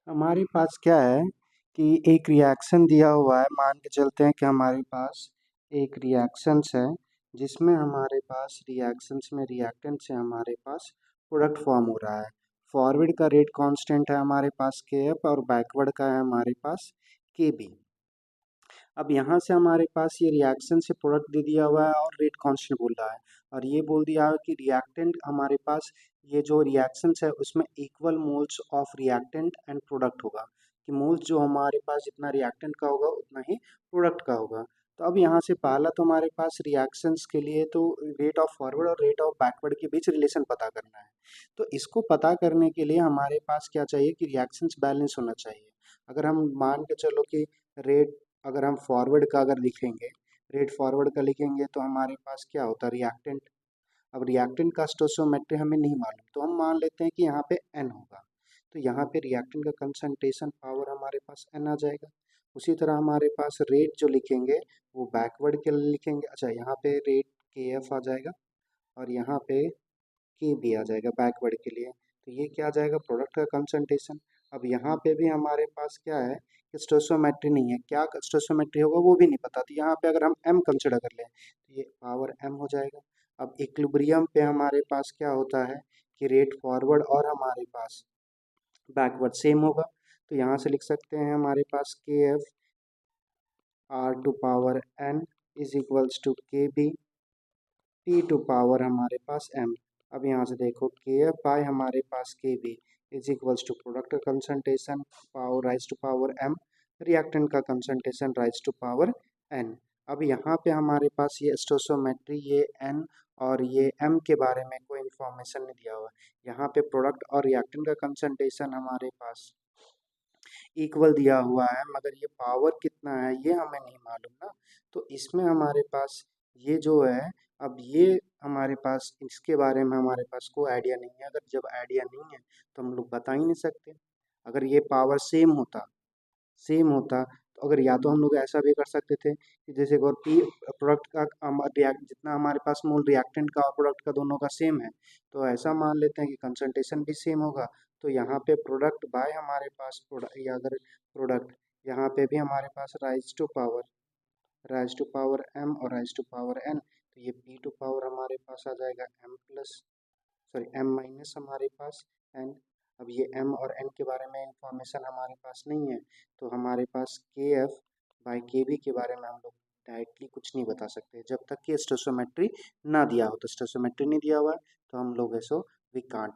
हमारे पास क्या है कि एक रिएक्शन दिया हुआ है। मान के चलते हैं कि हमारे पास एक रिएक्शंस है जिसमें हमारे पास रिएक्शंस में रिएक्टेंट से हमारे पास प्रोडक्ट फॉर्म हो रहा है। फॉरवर्ड का रेट कांस्टेंट है हमारे पास के एफ और बैकवर्ड का है हमारे पास के बी। अब यहाँ से हमारे पास ये रिएक्शन से प्रोडक्ट दे दिया हुआ है और रेट कांस्टेंट बोल रहा है और ये बोल दिया है कि रिएक्टेंट हमारे पास ये जो रिएक्शंस है उसमें equal moles of reactant and product होगा कि मोल्स जो हमारे पास जितना रिएक्टेंट का होगा उतना ही प्रोडक्ट का होगा। तो अब यहाँ से पहला तो हमारे पास रिएक्शंस के लिए तो रेट ऑफ फॉरवर्ड और रेट ऑफ बैकवर्ड के बीच रिलेशन पता करना है। तो इसको पता करने के लिए हमारे पास क्या चाहिए कि रिएक्शंस बैलेंस होना चाहिए। अगर हम मान के चलो कि रेट अगर हम फॉरवर्ड का अगर लिखेंगे रेट फॉरवर्ड का लिखेंगे तो हमारे पास क्या होता है रिएक्टेंट। अब रिएक्टेंट का स्टोइचोमेट्री हमें नहीं मालूम तो हम मान लेते हैं कि यहाँ पे एन होगा। तो यहाँ पे रिएक्टेंट का कंसंट्रेशन पावर हमारे पास एन आ जाएगा। उसी तरह हमारे पास रेट जो लिखेंगे वो बैकवर्ड के लिए लिखेंगे। अच्छा यहाँ पे रेट के एफ आ जाएगा और यहाँ पे के भी आ जाएगा बैकवर्ड के लिए। तो ये क्या आ जाएगा प्रोडक्ट का कंसंट्रेशन। अब यहाँ पे भी हमारे पास क्या है कि स्टोइचोमेट्री नहीं है, क्या स्टोइचोमेट्री होगा वो भी नहीं पता। तो यहाँ पे अगर हम एम कंसिडर कर लें तो ये पावर एम हो जाएगा। अब इक्विलिब्रियम पे हमारे पास क्या होता है कि रेट फॉरवर्ड और हमारे पास बैकवर्ड सेम होगा। तो यहाँ से लिख सकते हैं हमारे पास के F R to power N is equals to K B T to power हमारे पास एम। अब यहाँ से देखो के एफ बाय हमारे पास के K is equals to product का concentration power rise to power M, reactant का concentration rise to power N. अब यहाँ पे हमारे पास ये स्टोइचोमेट्री ये एन और ये एम के बारे में कोई इन्फॉर्मेशन नहीं दिया हुआ है। यहाँ पे प्रोडक्ट और रिएक्टेंट का कंसंट्रेशन हमारे पास इक्वल दिया हुआ है मगर ये पावर कितना है ये हमें नहीं मालूम ना। तो इसमें हमारे पास ये जो है अब ये हमारे पास इसके बारे में हमारे पास कोई आइडिया नहीं है। अगर जब आइडिया नहीं है तो हम लोग बता ही नहीं सकते। अगर ये पावर सेम होता तो अगर या तो हम लोग ऐसा भी कर सकते थे कि जैसे अगर पी प्रोडक्ट का जितना हमारे पास मोल रिएक्टेंट का और प्रोडक्ट का दोनों का सेम है तो ऐसा मान लेते हैं कि कंसंट्रेशन भी सेम होगा। तो यहाँ पे प्रोडक्ट बाय हमारे पास प्रोडक्ट या अगर प्रोडक्ट यहाँ पे भी हमारे पास राइज टू पावर एम और राइज टू पावर एन। तो ये पी टू पावर हमारे पास आ जाएगा M plus sorry M minus हमारे पास एन। अब ये एम और एन के बारे में इंफॉर्मेशन हमारे पास नहीं है तो हमारे पास के एफ बाई के बी के बारे में हम लोग डायरेक्टली कुछ नहीं बता सकते जब तक कि स्टोइचोमेट्री ना दिया हो। तो स्टोइचोमेट्री नहीं दिया हुआ है तो हम लोग ऐसो वी कांट